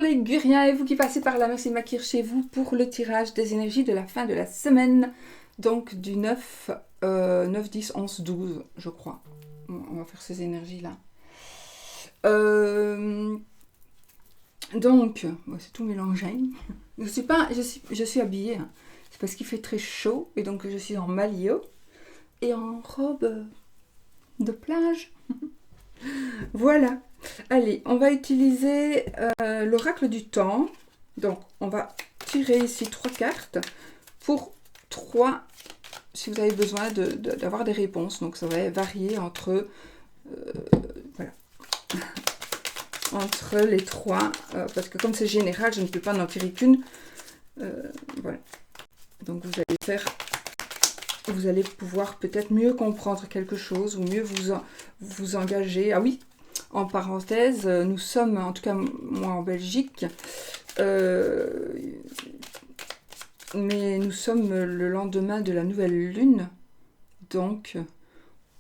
Les Guriens et vous qui passez par là, merci de m'accueillir chez vous pour le tirage des énergies de la fin de la semaine. Donc du 9, 10, 11, 12, je crois. Bon, on va faire ces énergies-là. Donc, bon, c'est tout mélangé. Je suis habillée. Hein. C'est parce qu'il fait très chaud et donc je suis en maillot et en robe de plage. Voilà. Allez, on va utiliser l'oracle du temps. Donc, on va tirer ici 3 cartes pour 3, si vous avez besoin d'avoir des réponses. Donc, ça va varier entre, voilà, entre les 3. Parce que comme c'est général, je ne peux pas en tirer qu'une. Voilà. Donc, vous allez pouvoir peut-être mieux comprendre quelque chose ou mieux vous engager. Ah oui, en parenthèse, nous sommes, en tout cas moi en Belgique, mais nous sommes le lendemain de la nouvelle lune, donc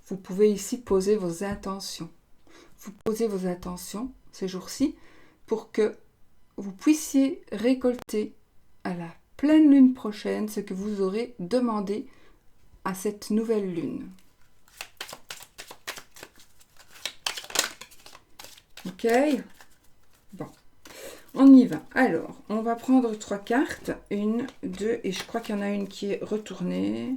vous pouvez ici poser vos intentions. Vous posez vos intentions ces jours-ci pour que vous puissiez récolter à la pleine lune prochaine ce que vous aurez demandé à cette nouvelle lune. Ok, bon, on y va. Alors, on va prendre 3 cartes. 1, 2, et je crois qu'il y en a une qui est retournée.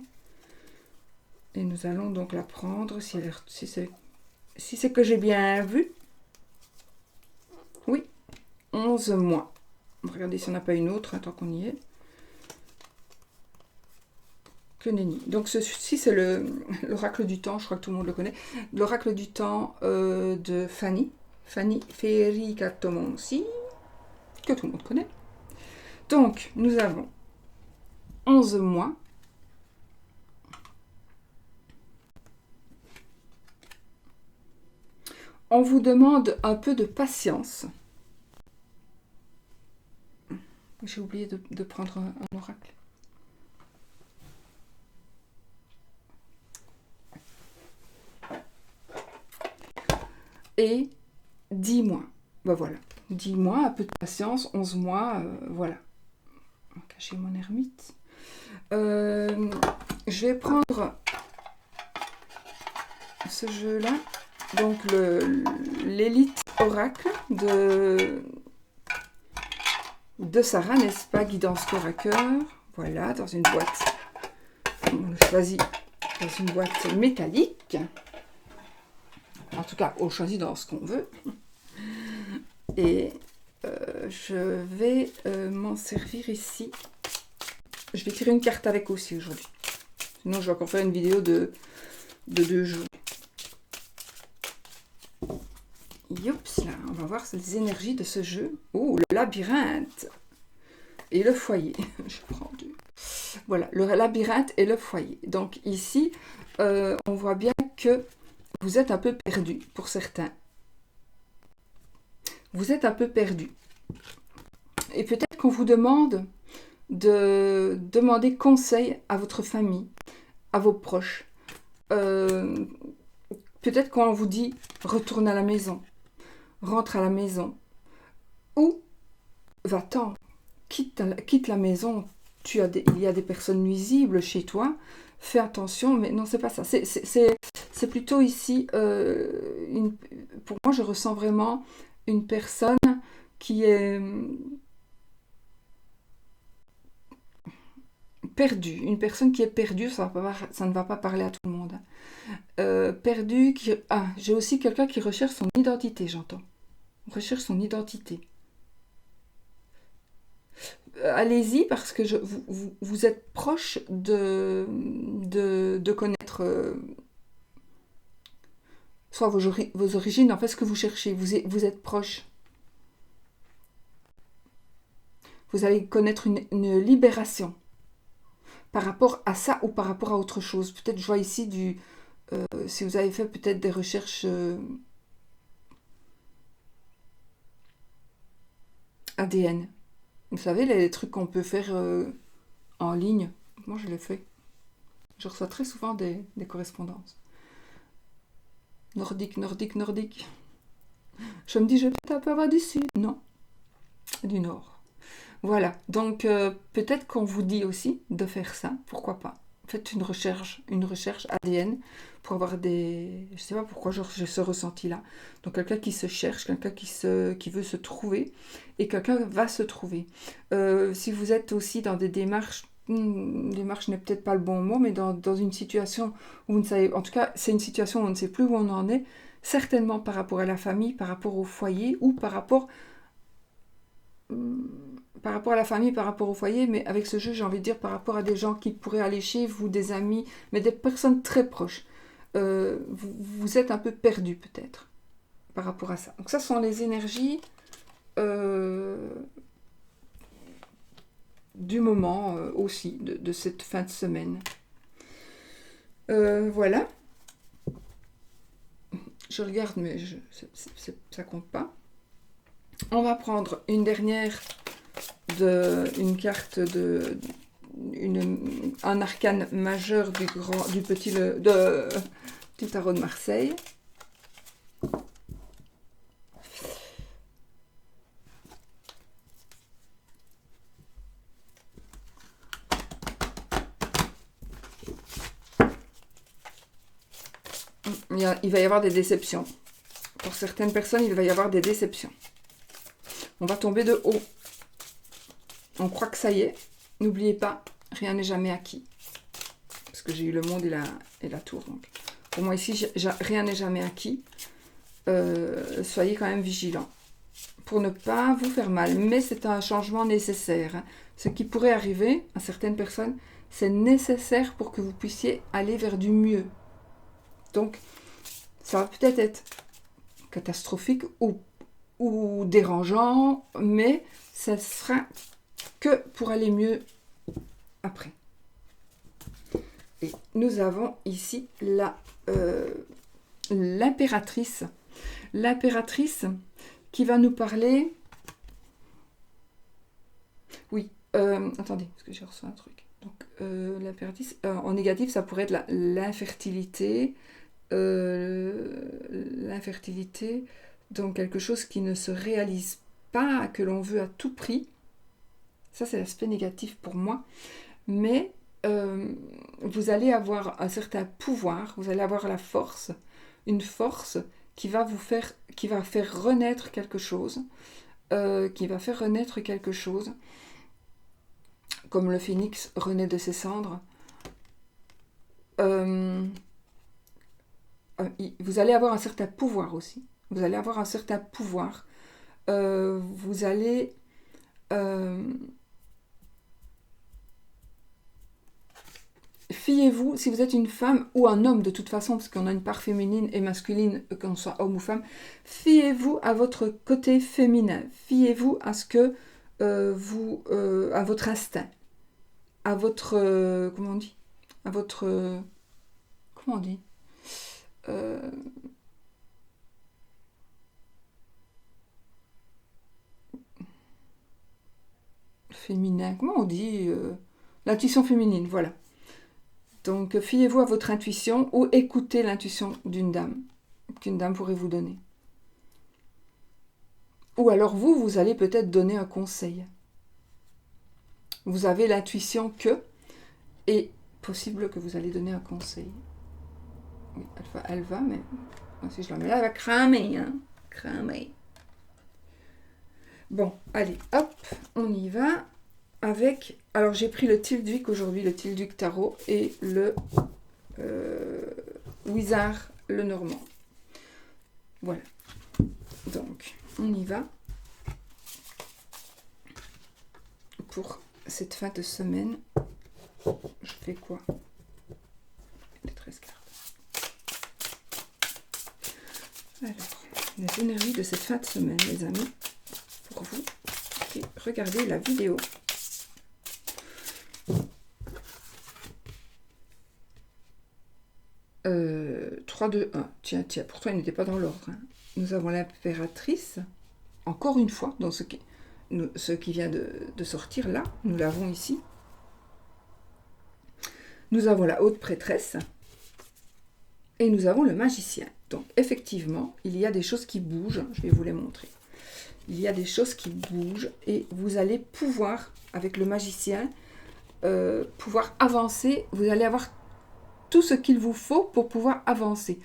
Et nous allons donc la prendre, si c'est que j'ai bien vu. Oui, 11 mois. On va regarder si on n'a pas une autre, hein, tant qu'on y est. Que nenni. Donc ceci, c'est l'oracle du temps, je crois que tout le monde le connaît. L'oracle du temps de Fanny Ferricatomonsi, que tout le monde connaît. Donc, nous avons 11 mois. On vous demande un peu de patience. J'ai oublié de prendre un oracle. Et 10 mois. Ben voilà. 10 mois, un peu de patience. 11 mois, voilà. On va cacher mon ermite. Je vais prendre ce jeu-là. Donc, l'élite oracle de Sarah, n'est-ce pas? Guidance cœur à cœur. Voilà, dans une boîte. On le choisit dans une boîte métallique. En tout cas, on choisit dans ce qu'on veut. Et je vais m'en servir ici. Je vais tirer une carte avec aussi aujourd'hui. Sinon, je vais encore faire une vidéo de 2 jours. Youps, là, on va voir les énergies de ce jeu. Oh, le labyrinthe et le foyer. Je prends 2. Voilà, le labyrinthe et le foyer. Donc ici, on voit bien que vous êtes un peu perdu pour certains. Vous êtes un peu perdu. Et peut-être qu'on vous demande de demander conseil à votre famille, à vos proches. Peut-être qu'on vous dit retourne à la maison, rentre à la maison, ou va-t'en, quitte la maison. Il y a des personnes nuisibles chez toi. Fais attention, mais non, c'est pas ça. C'est plutôt ici, pour moi, je ressens vraiment une personne qui est perdue. Une personne qui est perdue, ça ne va pas parler à tout le monde. Perdue, j'ai aussi quelqu'un qui recherche son identité, j'entends. Recherche son identité. Allez-y, parce que vous êtes proche de connaître soit vos origines, en fait, ce que vous cherchez. Vous êtes proche. Vous allez connaître une libération par rapport à ça ou par rapport à autre chose. Peut-être je vois ici si vous avez fait peut-être des recherches ADN. Vous savez, les trucs qu'on peut faire en ligne. Moi, je l'ai fait. Je reçois très souvent des correspondances. Nordique. Je me dis, je vais peut-être un peu avoir du sud. Non. du Nord. Voilà, donc peut-être qu'on vous dit aussi de faire ça, pourquoi pas. Faites une recherche ADN pour avoir des... Je sais pas pourquoi j'ai ce ressenti-là. Donc quelqu'un qui se cherche, quelqu'un qui veut se trouver, et quelqu'un va se trouver. Si vous êtes aussi dans des démarches, démarche n'est peut-être pas le bon mot, mais dans une situation où vous ne savez... En tout cas, c'est une situation où on ne sait plus où on en est, certainement par rapport à la famille, par rapport au foyer, ou par rapport à la famille, par rapport au foyer, mais avec ce jeu, j'ai envie de dire par rapport à des gens qui pourraient aller chez vous, des amis, mais des personnes très proches. Vous êtes un peu perdu peut-être par rapport à ça. Donc ça sont les énergies du moment aussi, de cette fin de semaine. Voilà. Je regarde, mais ça compte pas. On va prendre une dernière une carte un arcane majeur du petit tarot de Marseille. Il va y avoir des déceptions. Pour certaines personnes, il va y avoir des déceptions. On va tomber de haut. On croit que ça y est. N'oubliez pas, rien n'est jamais acquis. Parce que j'ai eu le monde et la tour. Donc. Pour moi ici, rien n'est jamais acquis. Soyez quand même vigilants. Pour ne pas vous faire mal. Mais c'est un changement nécessaire. Hein. Ce qui pourrait arriver à certaines personnes, c'est nécessaire pour que vous puissiez aller vers du mieux. Donc, ça va peut-être être catastrophique ou dérangeant, mais ça sera que pour aller mieux après. Et nous avons ici l'impératrice. L'impératrice qui va nous parler... Oui, attendez, parce que j'ai reçu un truc. Donc, l'impératrice, en négatif, ça pourrait être l'infertilité. L'infertilité, donc quelque chose qui ne se réalise pas, que l'on veut à tout prix. Ça, c'est l'aspect négatif pour moi. Mais vous allez avoir un certain pouvoir, vous allez avoir la force, une force qui va faire renaître quelque chose, comme le phénix renaît de ses cendres. Vous allez avoir un certain pouvoir aussi. Vous allez avoir un certain pouvoir. Vous allez... Fiez-vous, si vous êtes une femme ou un homme de toute façon, parce qu'on a une part féminine et masculine, qu'on soit homme ou femme, fiez-vous à votre côté féminin. Fiez-vous à ce que à votre instinct, à votre... comment on dit ? À votre... comment on dit ? Féminin, comment on dit l'intuition féminine, voilà. Donc, fiez-vous à votre intuition ou écoutez l'intuition qu'une dame pourrait vous donner. Ou alors vous allez peut-être donner un conseil. Vous avez l'intuition que, et possible que vous allez donner un conseil. Oui, elle va, mais si je la mets là, elle va cramer, hein. Cramer. Bon, allez, hop, on y va. Avec, alors j'ai pris le Tilduc aujourd'hui, le Tilduc Tarot et le Wizard le Normand. Voilà. Donc, on y va pour cette fin de semaine. Je fais quoi? Les 13 cartes. Alors, les énergies de cette fin de semaine, les amis, pour vous qui regardez la vidéo. 3, 2, 1. Tiens, pourtant il n'était pas dans l'ordre. Hein. Nous avons l'impératrice, encore une fois, dans ce qui vient de sortir là, nous l'avons ici. Nous avons la haute prêtresse et nous avons le magicien. Donc effectivement, il y a des choses qui bougent, je vais vous les montrer. il y a des choses qui bougent et vous allez pouvoir, avec le magicien, pouvoir avancer. Vous allez avoir tout ce qu'il vous faut pour pouvoir avancer.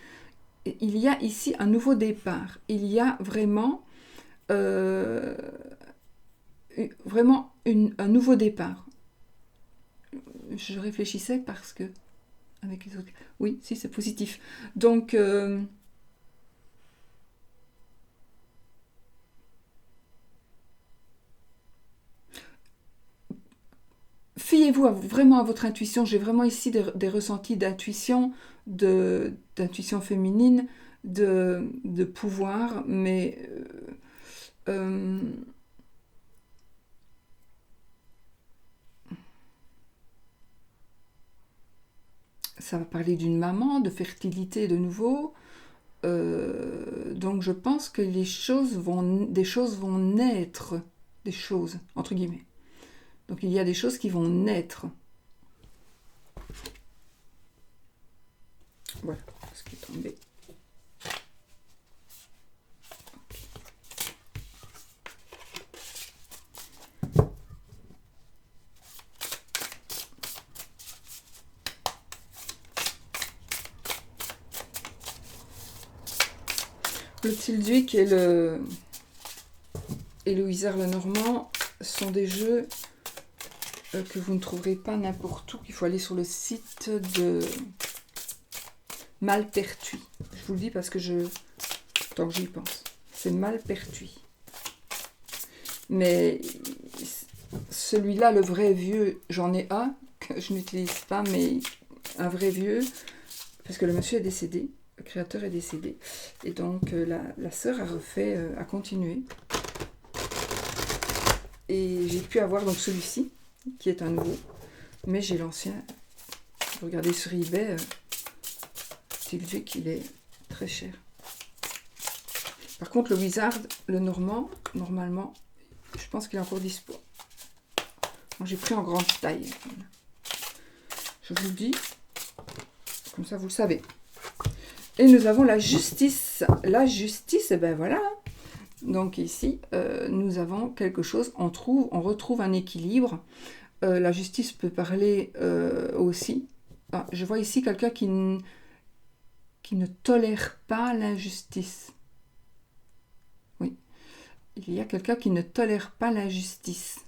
Et il y a ici un nouveau départ. Il y a vraiment, un nouveau départ. Je réfléchissais parce que avec les autres. Oui, si, c'est positif. Donc, fiez-vous vraiment à votre intuition. J'ai vraiment ici des ressentis d'intuition, d'intuition féminine, de pouvoir, mais ça va parler d'une maman, de fertilité de nouveau. Donc je pense que des choses vont naître, des choses, entre guillemets. Donc il y a des choses qui vont naître. Voilà ce qui est tombé. Le Tilduik et le Wizard le Normand sont des jeux que vous ne trouverez pas n'importe où. Il faut aller sur le site de Malpertuis. Je vous le dis parce que tant que j'y pense. C'est Malpertuis. Mais celui-là, le vrai vieux, j'en ai un que je n'utilise pas, mais un vrai vieux, parce que le monsieur est décédé. Le créateur est décédé. Et donc, la sœur a refait, a continué. Et j'ai pu avoir donc celui-ci, qui est un nouveau. Mais j'ai l'ancien. Regardez sur eBay, Tilduik, il est très cher. Par contre, le Wizard, le Normand, normalement, je pense qu'il est encore dispo. Moi, j'ai pris en grande taille. Je vous le dis, comme ça vous le savez. Et nous avons la justice. La justice, et ben voilà. Donc ici, nous avons quelque chose, on retrouve un équilibre. La justice peut parler aussi. Ah, je vois ici quelqu'un qui ne tolère pas l'injustice. Oui, il y a quelqu'un qui ne tolère pas l'injustice.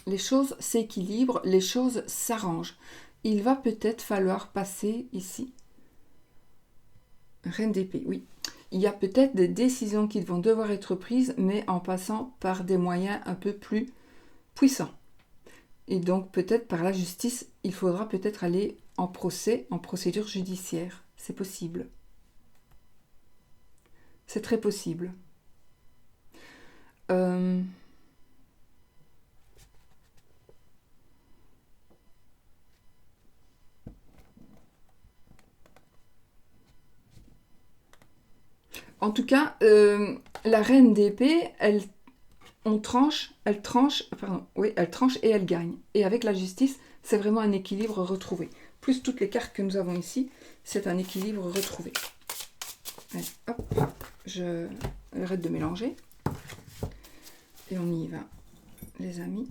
Les choses s'équilibrent, les choses s'arrangent. Il va peut-être falloir passer ici. Reine d'épée, oui. Il y a peut-être des décisions qui vont devoir être prises, mais en passant par des moyens un peu plus puissants. Et donc peut-être par la justice, il faudra peut-être aller en procès, en procédure judiciaire. C'est possible. C'est très possible. En tout cas, la reine d'épée, elle tranche et elle gagne. Et avec la justice, c'est vraiment un équilibre retrouvé. Plus toutes les cartes que nous avons ici, c'est un équilibre retrouvé. Allez, hop, j'arrête de mélanger. Et on y va, les amis.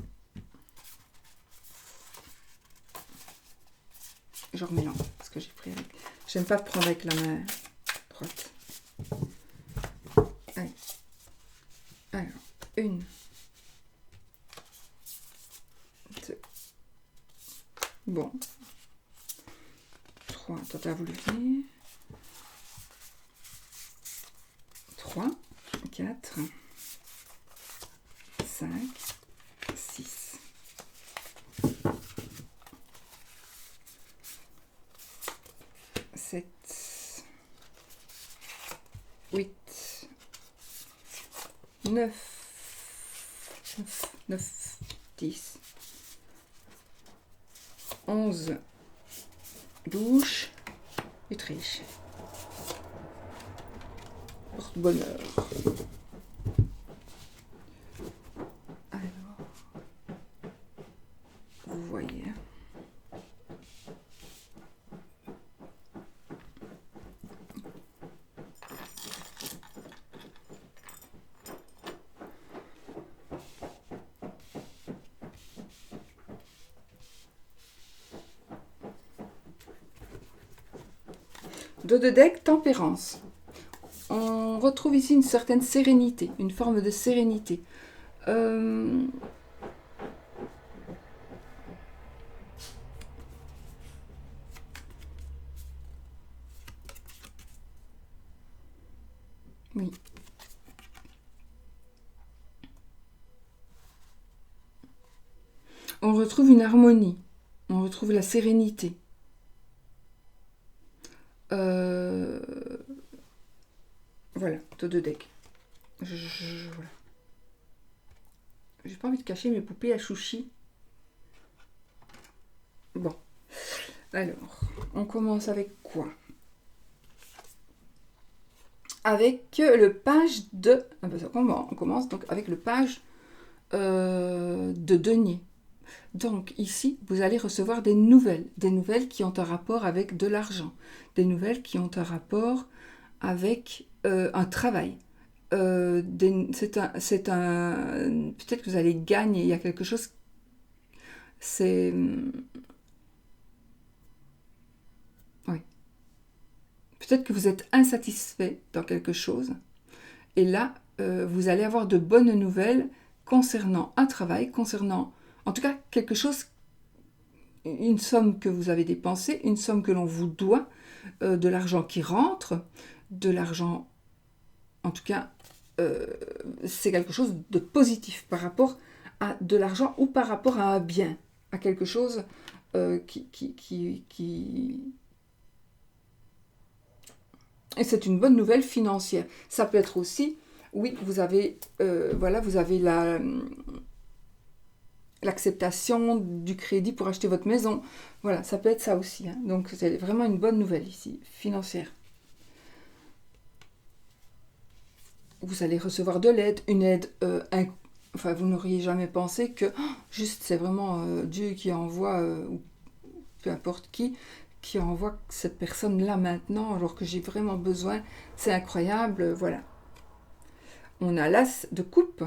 Je remélange, parce que j'ai pris avec... J'aime pas prendre avec la main droite. Allez. Alors, 1, 2. Bon. 3, toi t'as voulu venir. 3, 4, 5, 6. 7, 8, 9, 10, 11, douche, Utrecht. Porte-bonheur. Alors, vous voyez. Dos de deck, tempérance. On retrouve ici une certaine sérénité, une forme de sérénité. Oui. On retrouve une harmonie. On retrouve la sérénité. Voilà, dos de deck. Voilà. J'ai pas envie de cacher mes poupées à chouchi. Bon. Alors, on commence avec quoi? Avec le page de... Ah ben, on commence donc avec le page de denier. Donc ici, vous allez recevoir des nouvelles qui ont un rapport avec de l'argent, des nouvelles qui ont un rapport avec un travail. C'est un peut-être que vous allez gagner, il y a quelque chose, c'est... Oui. Peut-être que vous êtes insatisfait dans quelque chose, et là, vous allez avoir de bonnes nouvelles concernant un travail, concernant, en tout cas, quelque chose, une somme que vous avez dépensée, une somme que l'on vous doit, de l'argent qui rentre, de l'argent, en tout cas, c'est quelque chose de positif par rapport à de l'argent ou par rapport à un bien, à quelque chose qui... Et c'est une bonne nouvelle financière. Ça peut être aussi, oui, vous avez, voilà, vous avez l'acceptation du crédit pour acheter votre maison. Voilà, ça peut être ça aussi. Hein. Donc c'est vraiment une bonne nouvelle ici, financière. Vous allez recevoir de l'aide, une aide, enfin vous n'auriez jamais pensé que juste c'est vraiment Dieu qui envoie, ou peu importe qui envoie cette personne-là maintenant alors que j'ai vraiment besoin. C'est incroyable, voilà. On a l'as de coupe.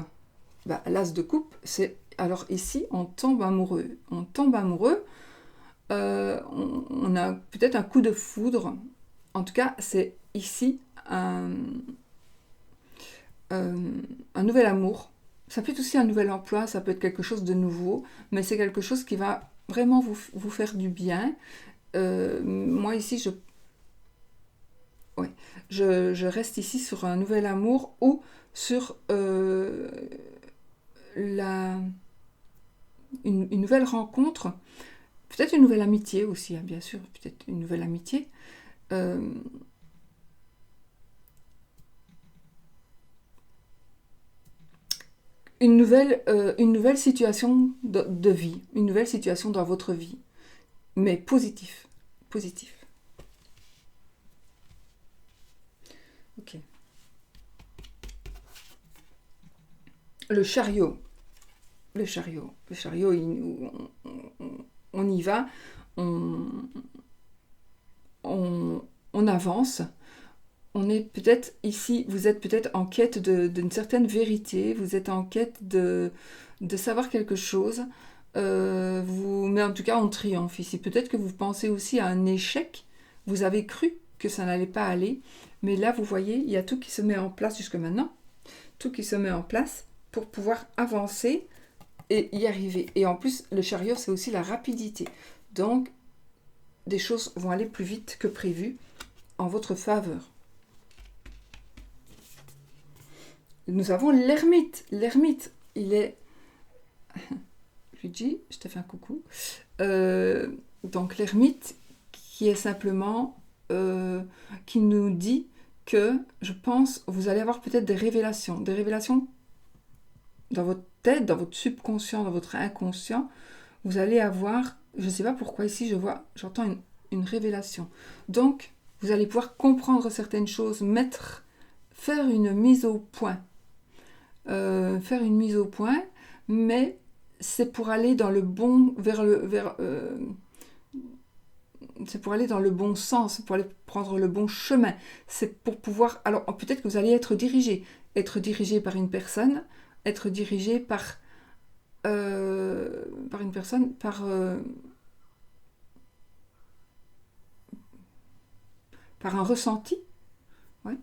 Bah, l'as de coupe, c'est... Alors ici, on tombe amoureux. On tombe amoureux. On a peut-être un coup de foudre. En tout cas, c'est ici un nouvel amour. Ça peut être aussi un nouvel emploi, ça peut être quelque chose de nouveau, mais c'est quelque chose qui va vraiment vous faire du bien. Moi ici, ouais, je reste ici sur un nouvel amour ou sur une nouvelle rencontre, peut-être une nouvelle amitié aussi, hein, bien sûr, peut-être une nouvelle amitié. Une nouvelle situation de vie, une nouvelle situation dans votre vie, mais positif, positif. Ok. Le chariot, le chariot, on y va, on avance. On est peut-être ici, vous êtes peut-être en quête d'une certaine vérité, vous êtes en quête de savoir quelque chose, mais en tout cas on triomphe ici. Peut-être que vous pensez aussi à un échec, vous avez cru que ça n'allait pas aller, mais là vous voyez, il y a tout qui se met en place jusque maintenant, tout qui se met en place pour pouvoir avancer et y arriver. Et en plus, le chariot, c'est aussi la rapidité. Donc, des choses vont aller plus vite que prévu en votre faveur. Nous avons l'ermite. L'ermite, il est... Luigi, je te fais un coucou. Donc l'ermite qui est simplement... qui nous dit que, je pense, vous allez avoir peut-être des révélations dans votre tête, dans votre subconscient, dans votre inconscient. Vous allez avoir, je ne sais pas pourquoi ici, j'entends une révélation. Donc, vous allez pouvoir comprendre certaines choses, faire une mise au point. Mais c'est pour aller dans le bon c'est pour aller dans le bon sens, pour aller prendre le bon chemin. C'est pour pouvoir... Alors peut-être que vous allez être dirigé par une personne, être dirigé par une personne, par un ressenti. Ouais,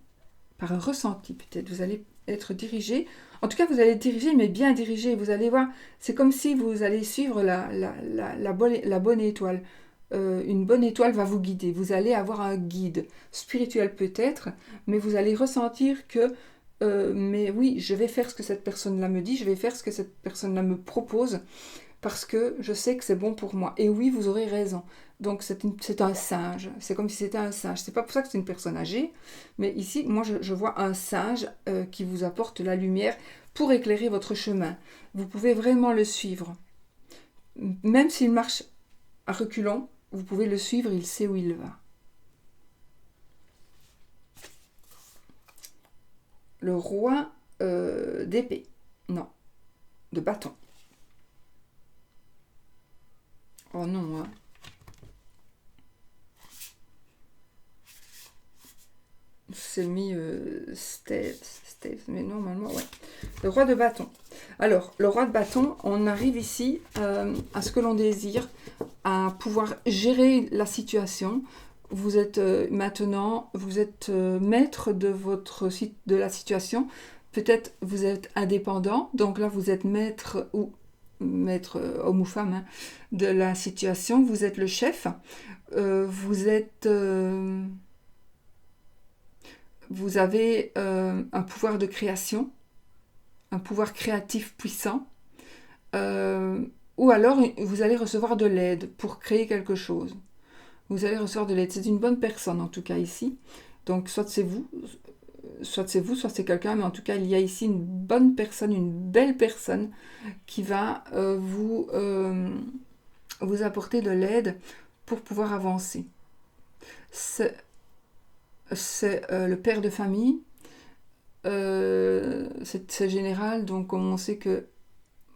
par un ressenti peut-être. Vous allez être dirigé. En tout cas, vous allez être dirigé, mais bien dirigé. Vous allez voir, c'est comme si vous allez suivre la bonne étoile. Une bonne étoile va vous guider. Vous allez avoir un guide spirituel peut-être, mais vous allez ressentir que mais oui, je vais faire ce que cette personne-là me dit, je vais faire ce que cette personne-là me propose, parce que je sais que c'est bon pour moi. Et oui, vous aurez raison. Donc c'est un singe, c'est comme si c'était un singe. C'est pas pour ça que c'est une personne âgée, mais ici, moi je vois un singe qui vous apporte la lumière pour éclairer votre chemin. Vous pouvez vraiment le suivre. Même s'il marche à reculons, vous pouvez le suivre, il sait où il va. Le roi d'épée. Non, de bâton. Oh non, hein. C'est mis Steve, mais normalement, ouais. Le roi de bâton. Alors, le roi de bâton, on arrive ici à ce que l'on désire, à pouvoir gérer la situation. Vous êtes maintenant, vous êtes maître de la situation. Peut-être vous êtes indépendant, donc là vous êtes maître ou maître homme ou femme hein, de la situation. Vous êtes le chef. Vous avez un pouvoir de création, un pouvoir créatif puissant, ou alors vous allez recevoir de l'aide pour créer quelque chose. Vous allez recevoir de l'aide. C'est une bonne personne en tout cas ici. Donc soit c'est vous, soit c'est quelqu'un, mais en tout cas il y a ici une bonne personne, une belle personne qui va vous apporter de l'aide pour pouvoir avancer. C'est le père de famille. C'est général, donc comme on sait que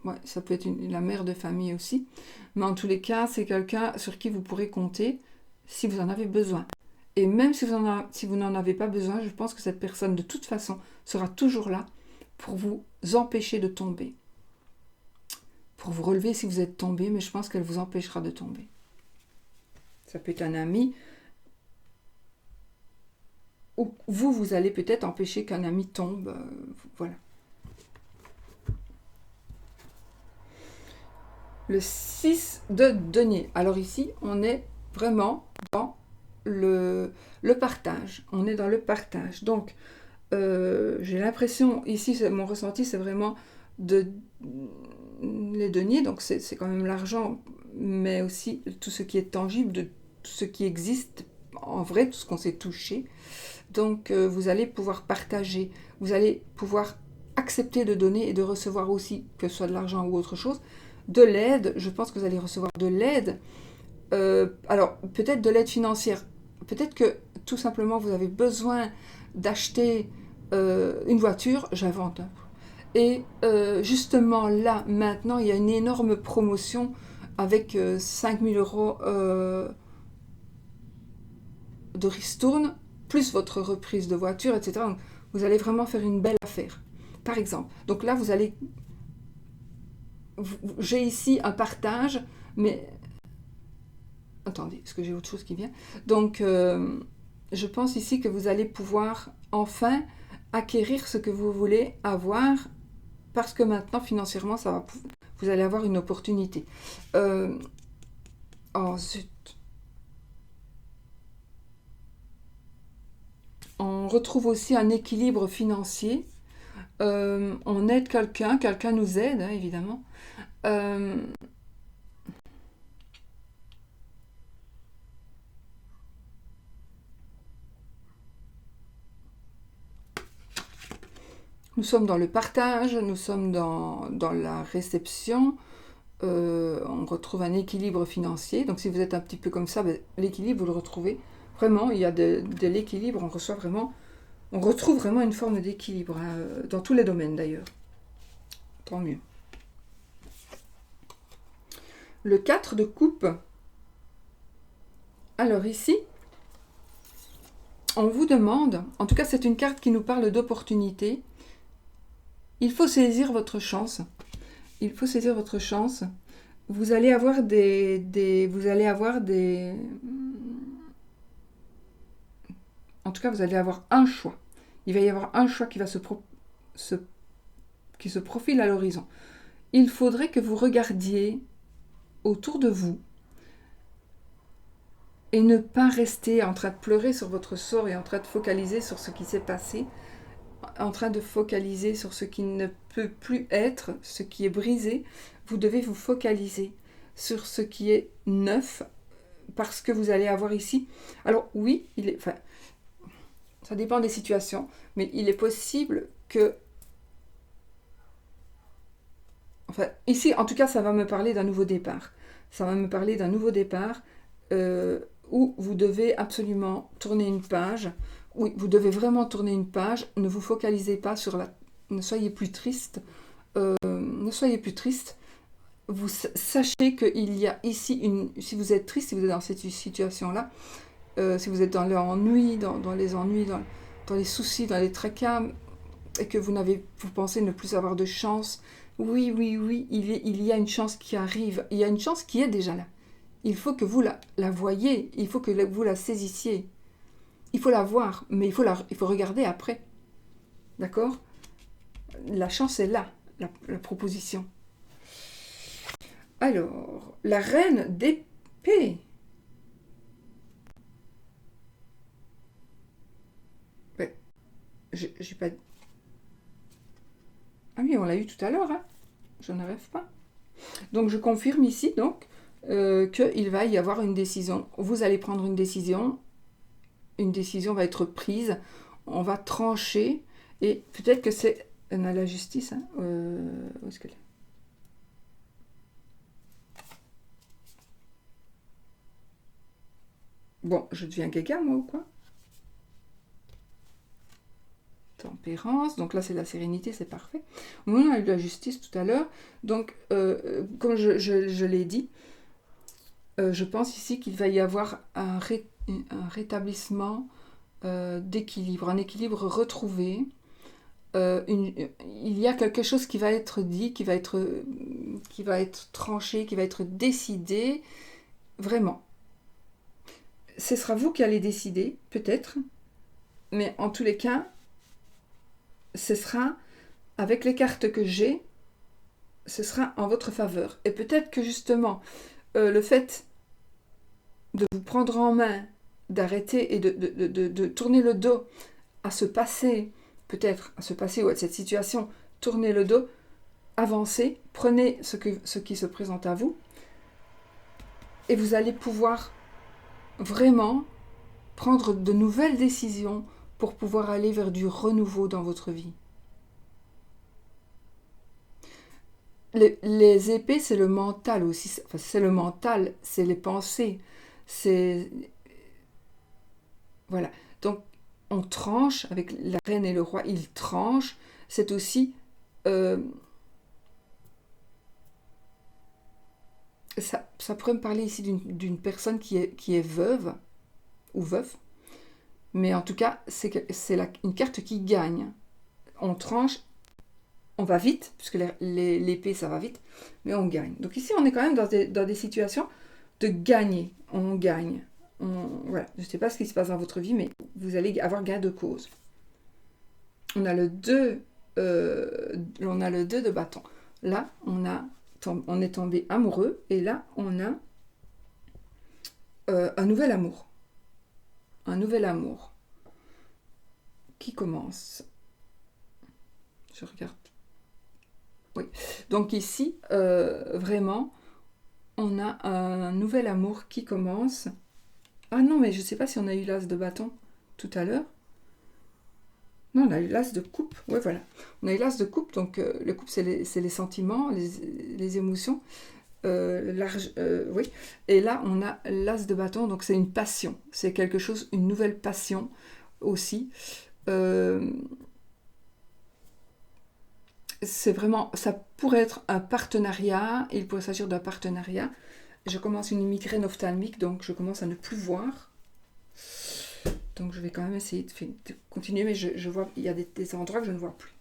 ouais, ça peut être la mère de famille aussi, mais en tous les cas, c'est quelqu'un sur qui vous pourrez compter si vous en avez besoin. Et même si vous n'en avez pas besoin, je pense que cette personne, de toute façon, sera toujours là pour vous empêcher de tomber. Pour vous relever si vous êtes tombé, mais je pense qu'elle vous empêchera de tomber. Ça peut être un ami, ou vous allez peut-être empêcher qu'un ami tombe. Voilà. Le 6 de denier. Alors ici, on est vraiment dans le partage. On est dans le partage. Donc, j'ai l'impression, ici, mon ressenti, c'est vraiment les deniers. Donc, c'est quand même l'argent, mais aussi tout ce qui est tangible, de tout ce qui existe en vrai, tout ce qu'on s'est touché. Donc, vous allez pouvoir partager. Vous allez pouvoir accepter de donner et de recevoir aussi, que ce soit de l'argent ou autre chose, de l'aide. Je pense que vous allez recevoir de l'aide. Alors, peut-être de l'aide financière. Peut-être que tout simplement vous avez besoin d'acheter une voiture, j'invente. Hein. Et justement là, maintenant, il y a une énorme promotion avec 5000 € de ristourne, plus votre reprise de voiture, etc. Donc, vous allez vraiment faire une belle affaire, par exemple. Donc là, j'ai ici un partage, mais attendez, est-ce que j'ai autre chose qui vient? Donc, je pense ici que vous allez pouvoir enfin acquérir ce que vous voulez avoir, parce que maintenant, financièrement, vous allez avoir une opportunité. Oh zut. On retrouve aussi un équilibre financier. On aide quelqu'un nous aide, hein, évidemment. Nous sommes dans le partage, nous sommes dans la réception, on retrouve un équilibre financier. Donc si vous êtes un petit peu comme ça, ben, l'équilibre, vous le retrouvez. Vraiment, il y a de l'équilibre, on retrouve vraiment une forme d'équilibre, hein, dans tous les domaines d'ailleurs. Tant mieux. Le 4 de coupe. Alors ici, on vous demande, en tout cas c'est une carte qui nous parle d'opportunité. Il faut saisir votre chance. Il faut saisir votre chance. Vous allez avoir tout cas, vous allez avoir un choix. Il va y avoir un choix qui va qui se profile à l'horizon. Il faudrait que vous regardiez autour de vous et ne pas rester en train de pleurer sur votre sort et en train de focaliser sur ce qui s'est passé, en train de focaliser sur ce qui ne peut plus être, ce qui est brisé. Vous devez vous focaliser sur ce qui est neuf, parce que vous allez avoir ici... Alors oui, ça dépend des situations, mais il est possible que... Enfin, ici, en tout cas, ça va me parler d'un nouveau départ. Ça va me parler d'un nouveau départ où vous devez absolument tourner une page. Oui, vous devez vraiment tourner une page. Ne vous focalisez pas sur la... Ne soyez plus triste. Ne soyez plus triste. Vous sachez qu'il y a ici une... Si vous êtes triste, si vous êtes dans cette situation-là, si vous êtes dans l'ennui, dans les ennuis, dans les soucis, dans les tracas, et que vous pensez ne plus avoir de chance, oui, il y a une chance qui arrive. Il y a une chance qui est déjà là. Il faut que vous la voyiez, il faut que vous la saisissiez. Il faut la voir, mais il faut regarder après. D'accord? La chance est là, la proposition. Alors, la reine d'épée. Ouais, j'ai pas... Ah oui, on l'a eu tout à l'heure, hein. Je ne rêve pas. Donc, je confirme ici, donc, qu'il va y avoir une décision. Vous allez prendre une décision va être prise, on va trancher, et peut-être que c'est... On a la justice, hein. Où est-ce qu'elle est? Bon, je deviens quelqu'un, moi, ou quoi? Tempérance, donc là c'est la sérénité, c'est parfait. On a eu la justice tout à l'heure, donc comme je l'ai dit, je pense ici qu'il va y avoir un rétablissement d'équilibre, un équilibre retrouvé. Il y a quelque chose qui va être dit, qui va être tranché, qui va être décidé, vraiment. Ce sera vous qui allez décider, peut-être, mais en tous les cas, ce sera, avec les cartes que j'ai, ce sera en votre faveur. Et peut-être que justement, le fait de vous prendre en main, d'arrêter et de tourner le dos à ce passé, peut-être à ce passé ou à cette situation, tournez le dos, avancez, prenez ce qui se présente à vous, et vous allez pouvoir vraiment prendre de nouvelles décisions pour pouvoir aller vers du renouveau dans votre vie. Les épées, c'est le mental aussi. Enfin, c'est le mental, c'est les pensées. C'est... Voilà. Donc, on tranche avec la reine et le roi. Ils tranchent. C'est aussi... ça pourrait me parler ici d'une personne qui est veuve ou veuf. Mais en tout cas, c'est une carte qui gagne. On tranche, on va vite, puisque l'épée, ça va vite, mais on gagne. Donc ici, on est quand même dans des situations de gagner. On gagne. Voilà. Je ne sais pas ce qui se passe dans votre vie, mais vous allez avoir gain de cause. On a le 2 de bâton. Là, on est tombé amoureux, et là, on a un nouvel amour. Un nouvel amour qui commence. Je regarde. Oui. Donc ici, vraiment, on a un nouvel amour qui commence. Ah non, mais je ne sais pas si on a eu l'as de bâton tout à l'heure. Non, on a eu l'as de coupe. Oui, voilà. On a eu l'as de coupe. Donc, le coupe, c'est les sentiments, les émotions. Oui. Et là, on a l'as de bâton. Donc, c'est une passion. C'est quelque chose, une nouvelle passion aussi. C'est vraiment, ça pourrait être un partenariat. Il pourrait s'agir d'un partenariat. Je commence une migraine ophtalmique, donc je commence à ne plus voir. Donc je vais quand même essayer de continuer, mais je vois, il y a des endroits que je ne vois plus.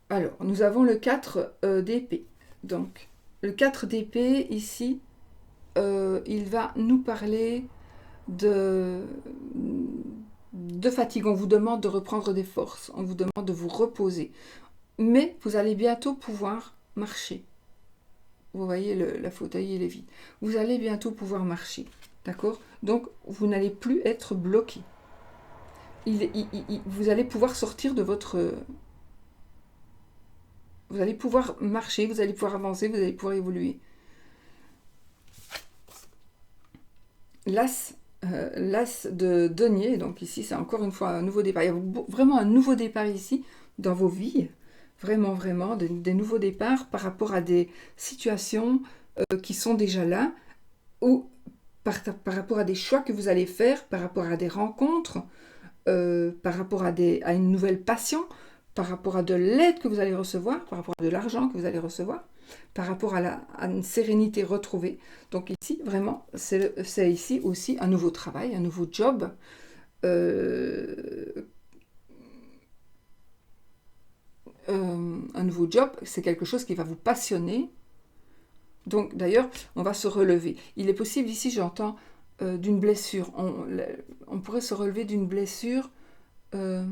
Alors, nous avons le 4 d'épée. Donc, le 4 d'épée, ici, il va nous parler de fatigue, on vous demande de reprendre des forces, on vous demande de vous reposer. Mais vous allez bientôt pouvoir marcher. Vous voyez, la fauteuil, il est vide. Vous allez bientôt pouvoir marcher, d'accord? Donc, vous n'allez plus être bloqué. Vous allez pouvoir sortir de votre... Vous allez pouvoir marcher, vous allez pouvoir avancer, vous allez pouvoir évoluer. L'as de denier, donc ici c'est encore une fois un nouveau départ. Il y a vraiment un nouveau départ ici dans vos vies. Vraiment, vraiment, des nouveaux départs par rapport à des situations qui sont déjà là, ou par rapport à des choix que vous allez faire, par rapport à des rencontres, par rapport à une nouvelle passion, par rapport à de l'aide que vous allez recevoir, par rapport à de l'argent que vous allez recevoir, par rapport à une sérénité retrouvée. Donc ici, vraiment, c'est ici aussi un nouveau travail, un nouveau job, un nouveau job, c'est quelque chose qui va vous passionner. Donc d'ailleurs, on va se relever. Il est possible ici, j'entends, d'une blessure. On pourrait se relever d'une blessure. On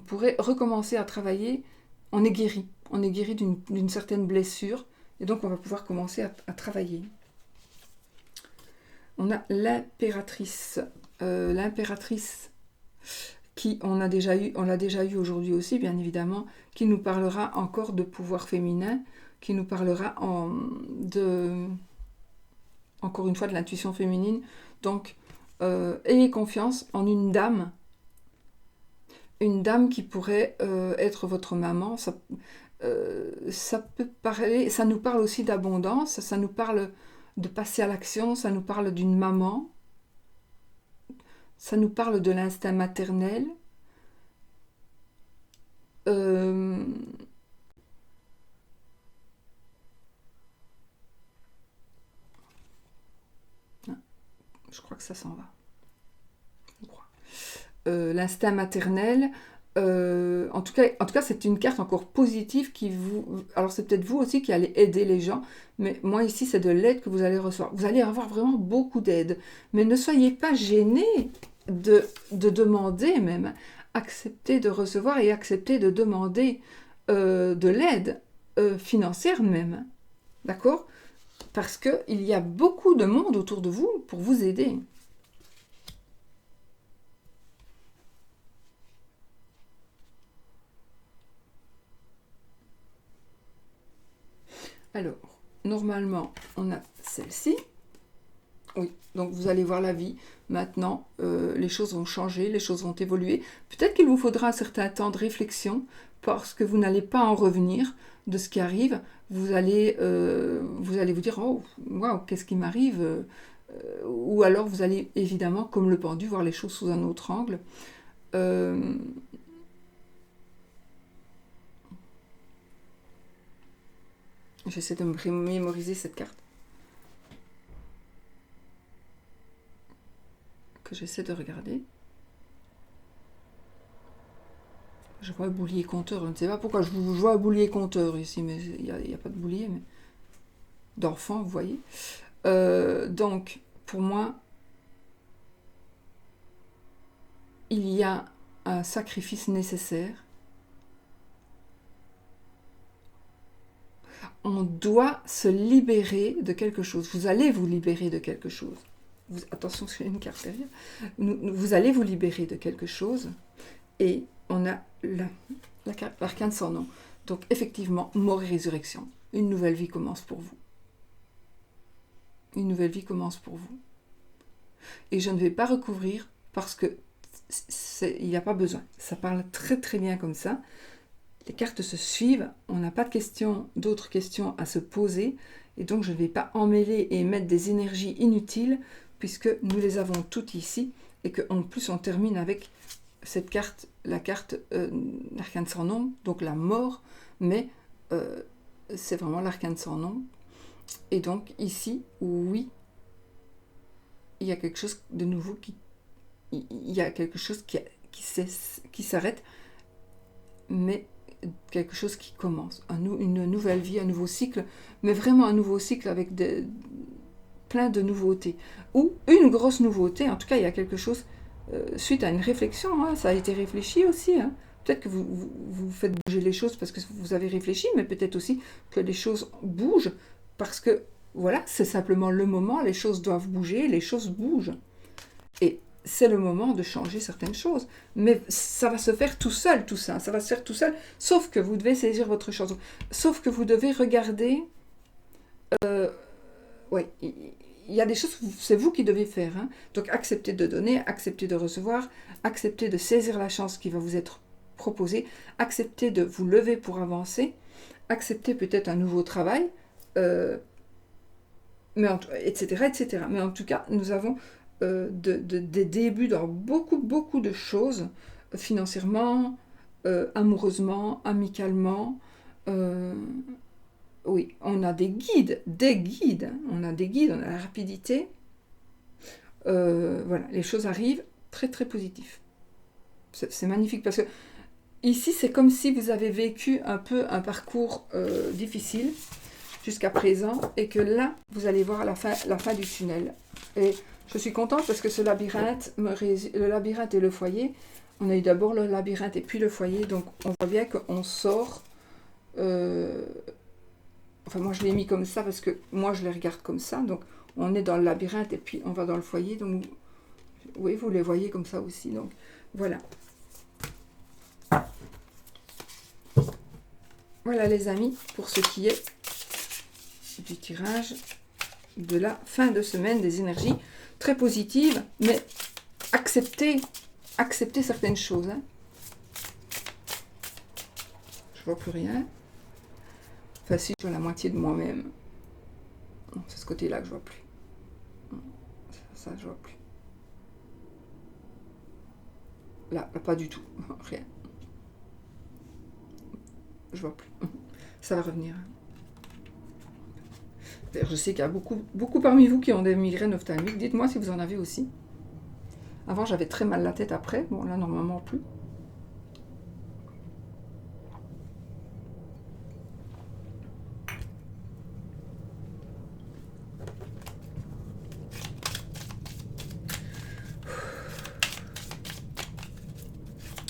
pourrait recommencer à travailler. On est guéri. On est guéri d'une certaine blessure. Et donc on va pouvoir commencer à travailler. On a l'impératrice. L'impératrice qui on l'a déjà eu aujourd'hui aussi, bien évidemment, qui nous parlera encore de pouvoir féminin, qui nous parlera encore une fois de l'intuition féminine. Donc, ayez confiance en une dame qui pourrait être votre maman. Ça peut parler, ça nous parle aussi d'abondance, ça nous parle de passer à l'action, ça nous parle d'une maman, ça nous parle de l'instinct maternel. Je crois que ça s'en va. Je crois. L'instinct maternel. En tout cas, c'est une carte encore positive qui vous... Alors, c'est peut-être vous aussi qui allez aider les gens, mais moi, ici, c'est de l'aide que vous allez recevoir. Vous allez avoir vraiment beaucoup d'aide. Mais ne soyez pas gênés de demander même. Acceptez de recevoir et acceptez de demander de l'aide financière même. D'accord ? Parce qu'il y a beaucoup de monde autour de vous pour vous aider. Alors, normalement, on a celle-ci. Oui, donc vous allez voir la vie. Maintenant, les choses vont changer, les choses vont évoluer. Peut-être qu'il vous faudra un certain temps de réflexion parce que vous n'allez pas en revenir de ce qui arrive. Vous allez vous dire « Oh, waouh, qu'est-ce qui m'arrive ?» Ou alors vous allez évidemment, comme le pendu, voir les choses sous un autre angle. J'essaie de me mémoriser cette carte. Que j'essaie de regarder. Je vois boulier compteur. Je ne sais pas pourquoi je vois boulier compteur ici, mais il n'y a pas de boulier, mais d'enfant, vous voyez. Donc, pour moi, il y a un sacrifice nécessaire. On doit se libérer de quelque chose. Vous allez vous libérer de quelque chose. Attention, j'ai une carte derrière. Vous allez vous libérer de quelque chose. Et on a l'arcane sans nom. Donc, effectivement, mort et résurrection. Une nouvelle vie commence pour vous. Une nouvelle vie commence pour vous. Et je ne vais pas recouvrir parce que il n'y a pas besoin. Ça parle très très bien comme ça. Les cartes se suivent, on n'a pas d'autres questions à se poser, et donc je ne vais pas emmêler et mettre des énergies inutiles, puisque nous les avons toutes ici, et qu'en plus on termine avec cette carte, la carte l'arcane sans nom, donc la mort, mais c'est vraiment l'arcane sans nom. Et donc ici, oui, il y a quelque chose de nouveau il y a quelque chose qui s'arrête, mais quelque chose qui commence, une nouvelle vie, un nouveau cycle, mais vraiment un nouveau cycle avec plein de nouveautés. Ou une grosse nouveauté, en tout cas il y a quelque chose, suite à une réflexion, hein, ça a été réfléchi aussi. Hein. Peut-être que vous faites bouger les choses parce que vous avez réfléchi, mais peut-être aussi que les choses bougent parce que, voilà, c'est simplement le moment, les choses doivent bouger, les choses bougent. Et c'est le moment de changer certaines choses. Mais ça va se faire tout seul, tout ça. Ça va se faire tout seul, sauf que vous devez saisir votre chance. Sauf que vous devez regarder... ouais, il y a des choses, c'est vous qui devez faire. Hein. Donc, accepter de donner, accepter de recevoir, accepter de saisir la chance qui va vous être proposée, accepter de vous lever pour avancer, accepter peut-être un nouveau travail, etc., etc. Mais en tout cas, nous avons des débuts dans beaucoup de choses, financièrement, amoureusement, amicalement. Oui, on a des guides, on a des guides, on a la rapidité. Voilà, les choses arrivent très très positif. C'est magnifique parce que ici, c'est comme si vous avez vécu un peu un parcours difficile jusqu'à présent et que là, vous allez voir la fin du tunnel. Et je suis contente parce que ce labyrinthe, le labyrinthe et le foyer, on a eu d'abord le labyrinthe et puis le foyer, donc on voit bien qu'on sort... Enfin, moi, je l'ai mis comme ça parce que moi, je les regarde comme ça. Donc, on est dans le labyrinthe et puis on va dans le foyer. Donc, oui, vous les voyez comme ça aussi. Donc, voilà. Voilà, les amis, pour ce qui est du tirage de la fin de semaine, des énergies très positives, mais acceptez certaines choses. Hein. Je vois plus rien. Enfin, si, je vois la moitié de moi-même. C'est ce côté-là que je vois plus. Ça, je vois plus. Là, pas du tout. Rien. Je vois plus. Ça va revenir. D'ailleurs, je sais qu'il y a beaucoup parmi vous qui ont des migraines ophtalmiques. Dites-moi si vous en avez aussi. Avant, j'avais très mal la tête après. Bon, là, normalement, plus.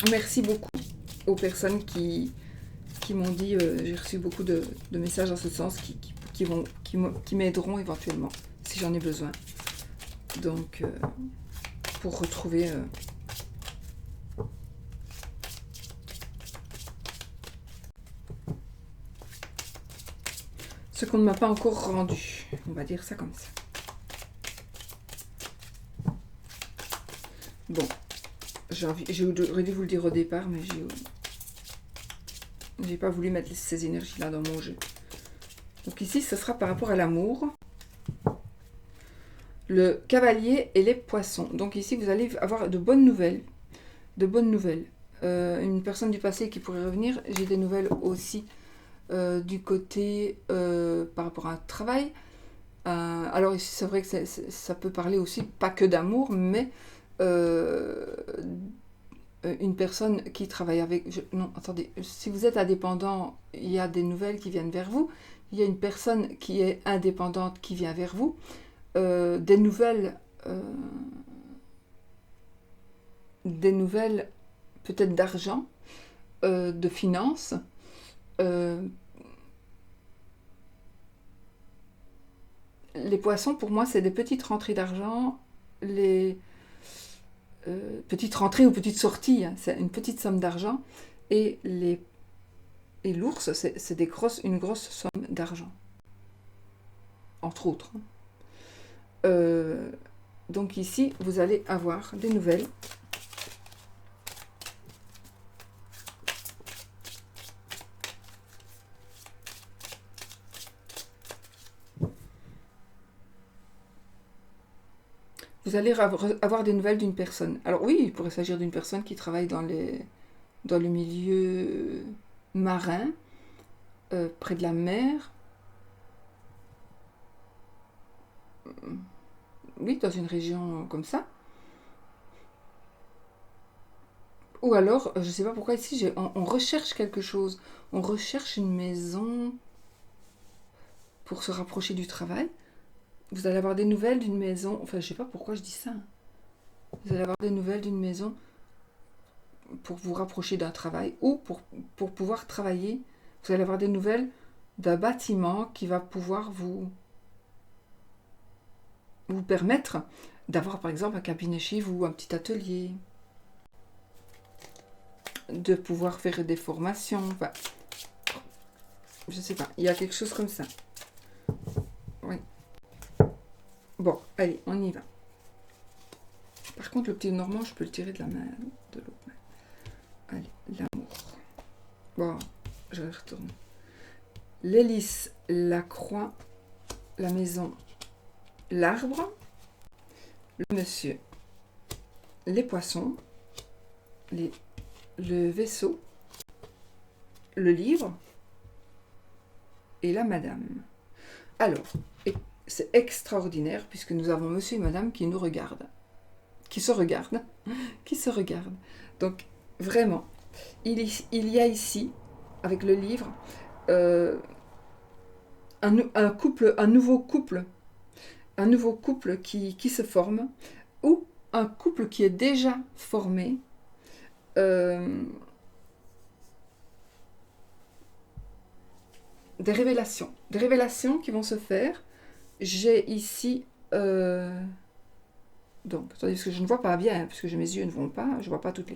Merci beaucoup aux personnes qui m'ont dit, j'ai reçu beaucoup de messages dans ce sens qui m'aideront éventuellement si j'en ai besoin. Donc, pour retrouver ce qu'on ne m'a pas encore rendu. On va dire ça comme ça. Bon, j'aurais dû vous le dire au départ, mais j'ai pas voulu mettre ces énergies-là dans mon jeu. Donc ici, ce sera par rapport à l'amour. Le cavalier et les poissons. Donc ici, vous allez avoir de bonnes nouvelles. De bonnes nouvelles. Une personne du passé qui pourrait revenir. J'ai des nouvelles aussi du côté par rapport à un travail. Alors ici, c'est vrai que ça peut parler aussi, pas que d'amour, mais une personne qui travaille avec... non, attendez. Si vous êtes indépendant, il y a des nouvelles qui viennent vers vous. Il y a une personne qui est indépendante qui vient vers vous. Des nouvelles peut-être d'argent, de finances, les poissons pour moi c'est des petites rentrées d'argent, les petites rentrées ou petites sorties, hein, c'est une petite somme d'argent, et l'ours c'est une grosse somme d'argent, entre autres. Donc ici, vous allez avoir des nouvelles. Vous allez avoir des nouvelles d'une personne. Alors oui, il pourrait s'agir d'une personne qui travaille dans le milieu marin, près de la mer. Oui, dans une région comme ça. Ou alors, je ne sais pas pourquoi ici, on recherche quelque chose. On recherche une maison pour se rapprocher du travail. vous allez avoir des nouvelles d'une maison, enfin je sais pas pourquoi je dis ça, hein. Vous allez avoir des nouvelles d'une maison pour vous rapprocher d'un travail ou pour pouvoir travailler. Vous allez avoir des nouvelles d'un bâtiment qui va pouvoir vous permettre d'avoir par exemple un cabinet chez vous, un petit atelier, de pouvoir faire des formations, enfin, je sais pas, il y a quelque chose comme ça. Oui. Bon, allez, on y va. Par contre, le petit normand, je peux le tirer de la main, de l'autre main. Allez, l'amour. Bon, je retourne. L'hélice, la croix, la maison, l'arbre, le monsieur, les poissons, le vaisseau, le livre et la madame. Alors, c'est extraordinaire puisque nous avons monsieur et madame qui nous regardent, qui se regardent. Donc, vraiment, il y a ici, avec le livre, un nouveau couple qui se forme, ou un couple qui est déjà formé, des révélations qui vont se faire. J'ai ici, donc, attendez, parce que je ne vois pas bien, parce que mes yeux ne vont pas, je ne vois pas toutes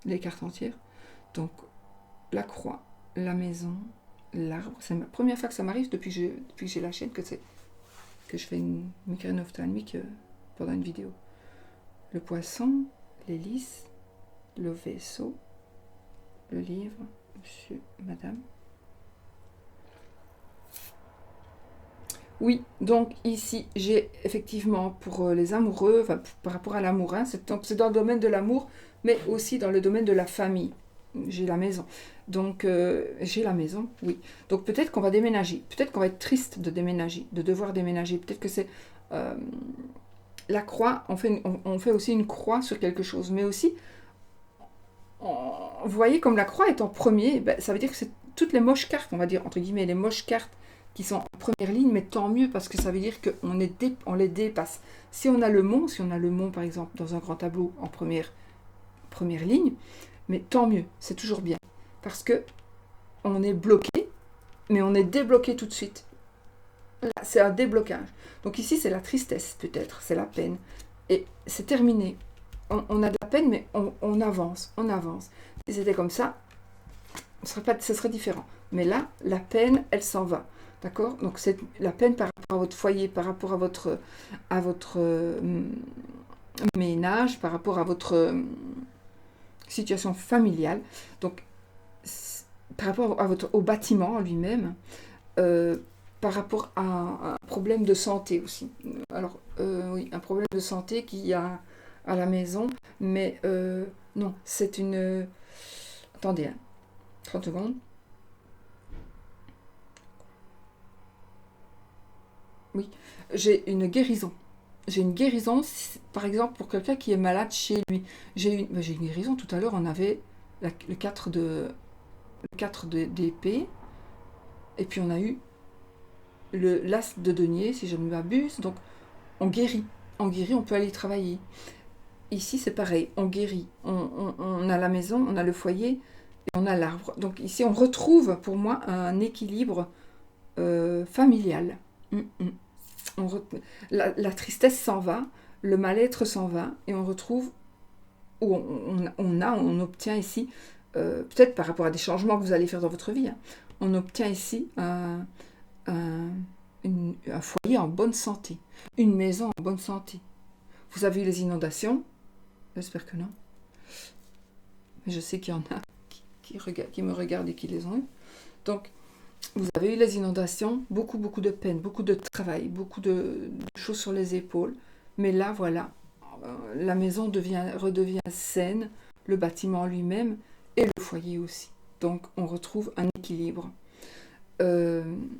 les cartes entières. Donc, la croix, la maison, l'arbre, c'est la première fois que ça m'arrive depuis que j'ai la chaîne, que je fais une migraine ophtalmique pendant une vidéo. Le poisson, l'hélice, le vaisseau, le livre, monsieur, madame. Oui, donc ici, j'ai effectivement pour les amoureux, enfin par rapport à l'amour, hein, c'est dans le domaine de l'amour, mais aussi dans le domaine de la famille. J'ai la maison. Donc, j'ai la maison, oui. Donc peut-être qu'on va déménager, peut-être qu'on va être triste de déménager, de devoir déménager. Peut-être que c'est la croix, on fait aussi une croix sur quelque chose, mais aussi, vous voyez, comme la croix est en premier, ben, ça veut dire que c'est toutes les moches cartes, on va dire, entre guillemets, les moches cartes qui sont en première ligne, mais tant mieux, parce que ça veut dire qu'on les dépasse. Si on a le mont par exemple, dans un grand tableau en première ligne, mais tant mieux, c'est toujours bien. Parce que on est bloqué, mais on est débloqué tout de suite. Là, c'est un déblocage. Donc ici, c'est la tristesse, peut-être, c'est la peine. Et c'est terminé. On a de la peine, mais on avance. Si c'était comme ça, ce serait différent. Mais là, la peine, elle s'en va. D'accord? Donc c'est la peine par rapport à votre foyer, par rapport à votre ménage, par rapport à votre situation familiale. Donc par rapport au bâtiment en lui-même, par rapport à un problème de santé aussi. Alors oui, un problème de santé qu'il y a à la maison, mais non, c'est une... Attendez, hein, 30 secondes. Oui, j'ai une guérison. J'ai une guérison, par exemple, pour quelqu'un qui est malade chez lui. J'ai une guérison, tout à l'heure, on avait le 4 d'épée, et puis on a eu l'as de denier, si je ne m'abuse. Donc, on guérit. On peut aller travailler. Ici, c'est pareil, on guérit. On a la maison, on a le foyer, et on a l'arbre. Donc ici, on retrouve, pour moi, un équilibre familial. La tristesse s'en va, le mal-être s'en va, et on retrouve, ou on obtient ici, peut-être par rapport à des changements que vous allez faire dans votre vie, hein, on obtient ici un foyer en bonne santé, une maison en bonne santé. Vous avez eu les inondations, j'espère que non, mais je sais qu'il y en a qui me regardent et qui les ont eu. Donc, vous avez eu les inondations, beaucoup de peine, beaucoup de travail, beaucoup de choses sur les épaules. Mais là, voilà, la maison redevient saine, le bâtiment lui-même et le foyer aussi. Donc, on retrouve un équilibre. Une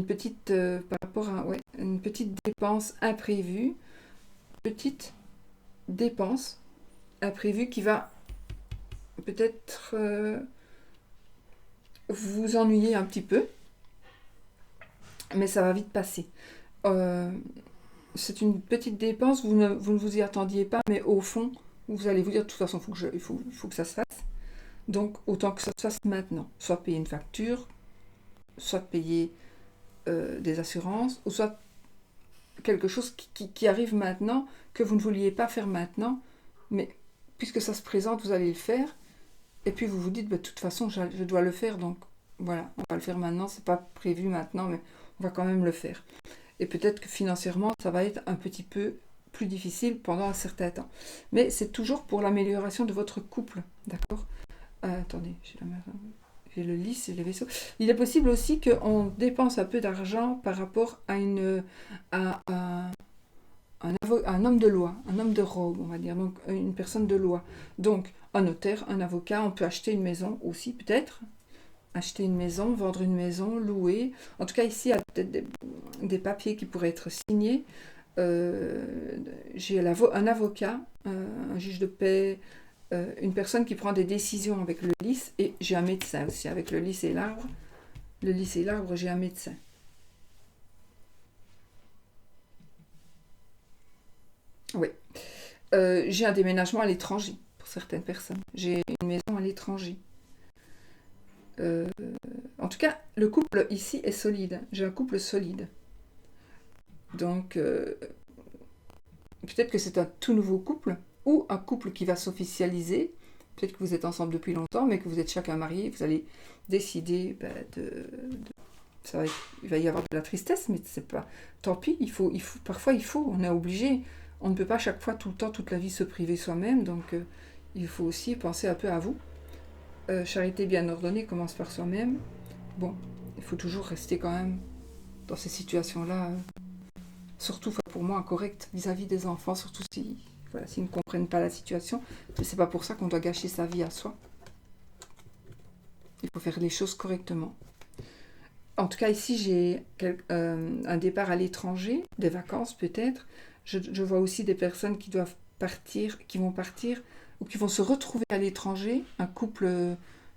petite, par rapport à une petite dépense imprévue, qui va peut-être vous ennuyer un petit peu. mais ça va vite passer. Euh, c'est une petite dépense, vous ne vous y attendiez pas, mais au fond, vous allez vous dire, de toute façon, il faut que ça se fasse. Donc, autant que ça se fasse maintenant. Soit payer une facture, soit payer des assurances, ou soit quelque chose qui arrive maintenant, que vous ne vouliez pas faire maintenant, mais puisque ça se présente, vous allez le faire, et puis vous vous dites, bah, de toute façon, je dois le faire, donc voilà, on va le faire maintenant, c'est pas prévu maintenant, mais on va quand même le faire. Et peut-être que financièrement, ça va être un petit peu plus difficile pendant un certain temps. Mais c'est toujours pour l'amélioration de votre couple, d'accord? Attendez, j'ai le lys et les vaisseaux. Il est possible aussi qu'on dépense un peu d'argent par rapport à un homme de loi, un homme de robe, on va dire, donc une personne de loi. Donc un notaire, un avocat, on peut acheter une maison aussi peut-être, acheter une maison, vendre une maison, louer. En tout cas ici, il y a peut-être des papiers qui pourraient être signés. J'ai un avocat, un juge de paix, une personne qui prend des décisions avec le lys, et j'ai un médecin aussi avec le lys et l'arbre. Le lys et l'arbre, j'ai un médecin. Oui. J'ai un déménagement à l'étranger pour certaines personnes. J'ai une maison à l'étranger. Euh, En tout cas, le couple ici est solide. J'ai un couple solide. Donc, peut-être que c'est un tout nouveau couple ou un couple qui va s'officialiser. Peut-être que vous êtes ensemble depuis longtemps, mais que vous êtes chacun marié. Vous allez décider il va y avoir de la tristesse, mais c'est pas. Tant pis, parfois il faut, on est obligé. On ne peut pas chaque fois, tout le temps, toute la vie se priver soi-même, donc il faut aussi penser un peu à vous. Charité bien ordonnée commence par soi-même. Bon, il faut toujours rester quand même dans ces situations-là, surtout pour moi, correct vis-à-vis des enfants, surtout si, voilà, s'ils ne comprennent pas la situation. Mais c'est pas pour ça qu'on doit gâcher sa vie à soi. Il faut faire les choses correctement. En tout cas, ici, j'ai un départ à l'étranger, des vacances peut-être. Je vois aussi des personnes qui doivent partir, qui vont partir, ou qui vont se retrouver à l'étranger. Un couple,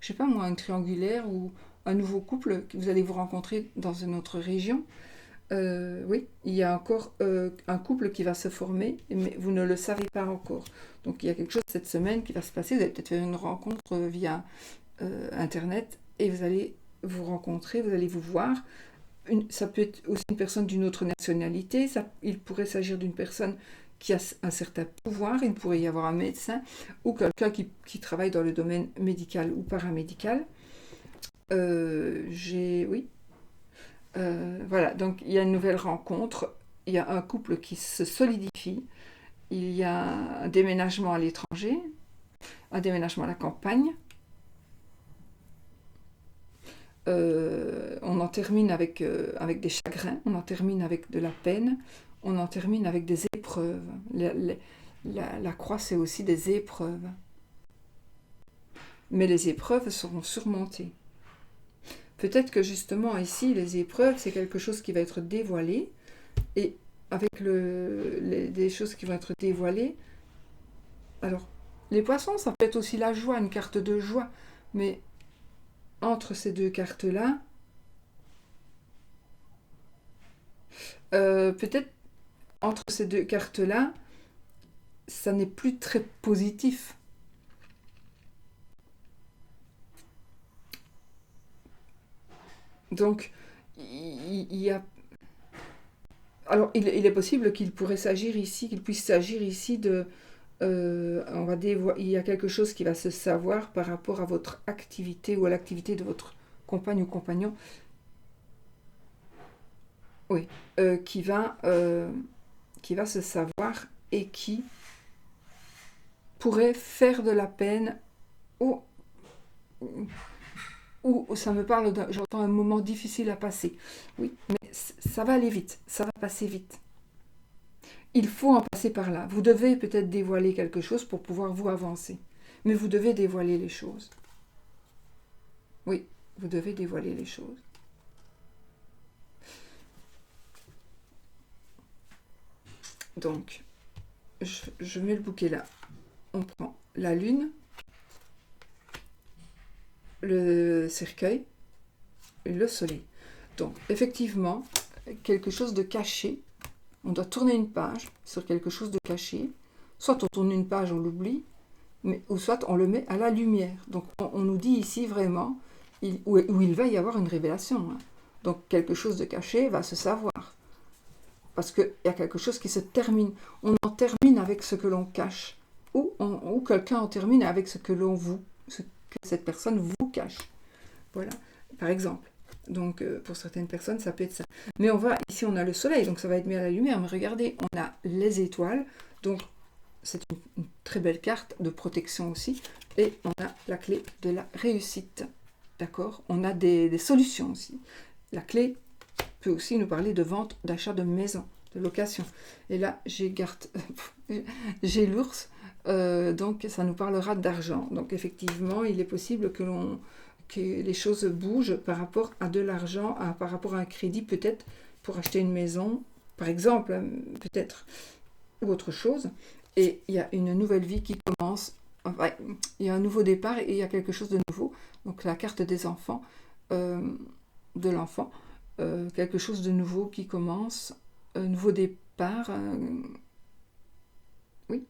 je sais pas moi, un triangulaire, ou un nouveau couple que vous allez vous rencontrer dans une autre région. Oui, il y a encore un couple qui va se former, mais vous ne le savez pas encore. Donc il y a quelque chose cette semaine qui va se passer. Vous allez peut-être faire une rencontre via Internet, et vous allez vous rencontrer, vous allez vous voir. Ça peut être aussi une personne d'une autre nationalité, il pourrait s'agir d'une personne qui a un certain pouvoir, il pourrait y avoir un médecin ou quelqu'un qui travaille dans le domaine médical ou paramédical. Oui. Voilà, donc il y a une nouvelle rencontre, il y a un couple qui se solidifie, il y a un déménagement à l'étranger, un déménagement à la campagne. On en termine avec des chagrins, on en termine avec de la peine, on en termine avec des épreuves. La croix, c'est aussi des épreuves. Mais les épreuves seront surmontées. Peut-être que justement ici, les épreuves, c'est quelque chose qui va être dévoilé, et avec des choses qui vont être dévoilées, alors, les poissons, ça peut être aussi la joie, une carte de joie, mais entre ces deux cartes-là, peut-être entre ces deux cartes-là, ça n'est plus très positif. Donc, il y a... Alors, il est possible qu'il puisse s'agir ici de... il y a quelque chose qui va se savoir par rapport à votre activité ou à l'activité de votre compagne ou compagnon. Oui, qui va se savoir et qui pourrait faire de la peine ou, ou ça me parle j'entends un moment difficile à passer. Oui, mais ça va aller vite, ça va passer vite. Il faut en passer par là. Vous devez peut-être dévoiler quelque chose pour pouvoir vous avancer. Mais vous devez dévoiler les choses. Oui, vous devez dévoiler les choses. Donc, je mets le bouquet là. On prend la lune, le cercueil et le soleil. Donc, effectivement, quelque chose de caché. On doit tourner une page sur quelque chose de caché. Soit on tourne une page, on l'oublie, ou soit on le met à la lumière. Donc on nous dit ici vraiment où il va y avoir une révélation. Hein. Donc quelque chose de caché va se savoir. Parce qu'il y a quelque chose qui se termine. On en termine avec ce que l'on cache. Ou quelqu'un en termine avec ce que cette personne vous cache. Voilà, par exemple. Donc pour certaines personnes, ça peut être ça. Mais ici on a le soleil, donc ça va être mis à la lumière. Mais regardez, on a les étoiles. Donc c'est une très belle carte de protection aussi. Et on a la clé de la réussite. D'accord? On a des solutions aussi. La clé peut aussi nous parler de vente, d'achat de maison, de location. Et là, j'ai l'ours, donc ça nous parlera d'argent. Donc effectivement, il est possible que les choses bougent par rapport à de l'argent, par rapport à un crédit peut-être pour acheter une maison, par exemple, peut-être, ou autre chose. Et il y a une nouvelle vie qui commence. Enfin, il y a un nouveau départ et il y a quelque chose de nouveau. Donc la carte des enfants, de l'enfant, quelque chose de nouveau qui commence, un nouveau départ. Oui.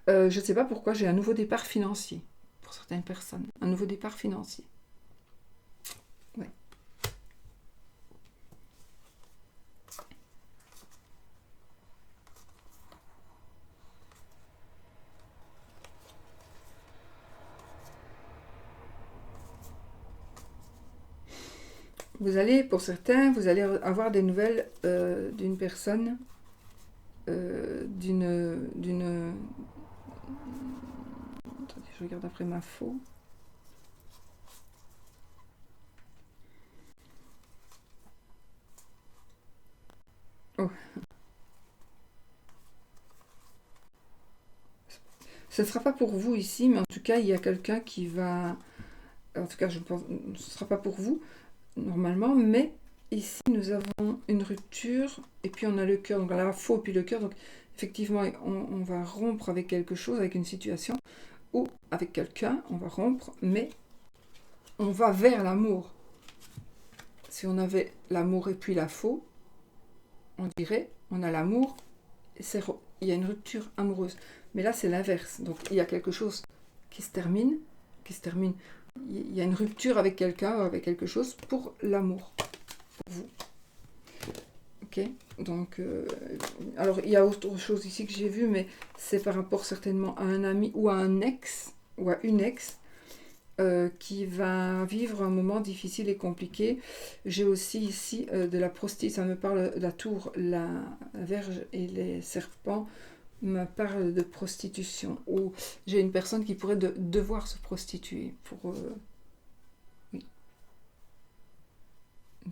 Je ne sais pas pourquoi j'ai un nouveau départ financier pour certaines personnes. Un nouveau départ financier. Ouais. Pour certains, vous allez avoir des nouvelles d'une personne, d'une... Attendez, je regarde après ma faux. Oh. Ce ne sera pas pour vous ici, mais en tout cas, il y a quelqu'un qui va... En tout cas, je pense, ce ne sera pas pour vous, normalement, mais ici, nous avons une rupture, et puis on a le cœur, donc on a la faux, puis le cœur, donc effectivement, on va rompre avec quelque chose, avec une situation, ou avec quelqu'un, on va rompre, mais on va vers l'amour. Si on avait l'amour et puis la faux, on dirait, on a l'amour, il y a une rupture amoureuse. Mais là, c'est l'inverse. Donc, il y a quelque chose qui se termine. Il y a une rupture avec quelqu'un, avec quelque chose pour l'amour, pour vous. Ok. Donc, alors, il y a autre chose ici que j'ai vu, mais c'est par rapport certainement à un ami ou à un ex, ou à une ex, qui va vivre un moment difficile et compliqué. J'ai aussi ici de la prostitution, ça me parle de la tour, la verge et les serpents me parlent de prostitution, ou j'ai une personne qui pourrait devoir se prostituer pour oui.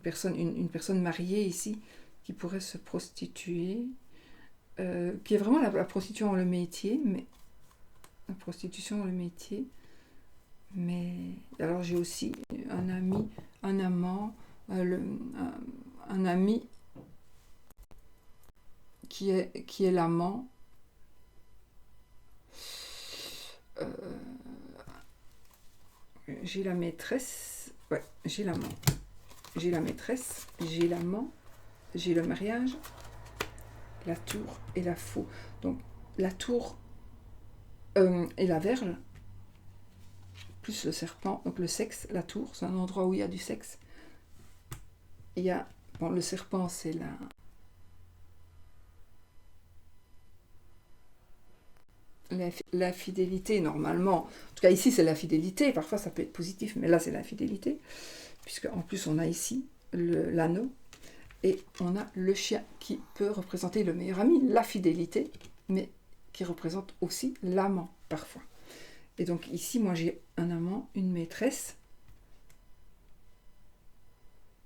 Une personne mariée ici qui pourrait se prostituer, qui est vraiment la prostitution le métier, mais la prostitution le métier. Mais alors j'ai aussi un ami, un amant, un ami qui est l'amant. J'ai la maîtresse, ouais, j'ai l'amant. J'ai la maîtresse, j'ai l'amant, j'ai le mariage, la tour et la faux. Donc la tour et la verge, plus le serpent, donc le sexe, la tour, c'est un endroit où il y a du sexe. Il y a, bon, le serpent, c'est l'infidélité, normalement. En tout cas, ici, c'est l'infidélité. Parfois, ça peut être positif, mais là, c'est l'infidélité. Puisque, en plus, on a ici l'anneau. Et on a le chien qui peut représenter le meilleur ami, la fidélité, mais qui représente aussi l'amant, parfois. Et donc, ici, moi, j'ai un amant, une maîtresse.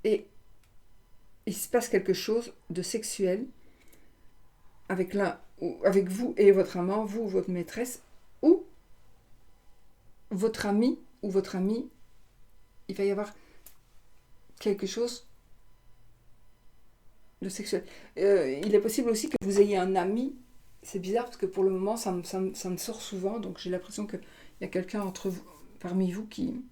Et il se passe quelque chose de sexuel avec vous et votre amant, vous ou votre maîtresse, ou votre ami ou votre amie, il va y avoir quelque chose de sexuel. Il est possible aussi que vous ayez un ami, c'est bizarre parce que pour le moment ça me sort souvent, donc j'ai l'impression qu'il y a quelqu'un parmi vous qui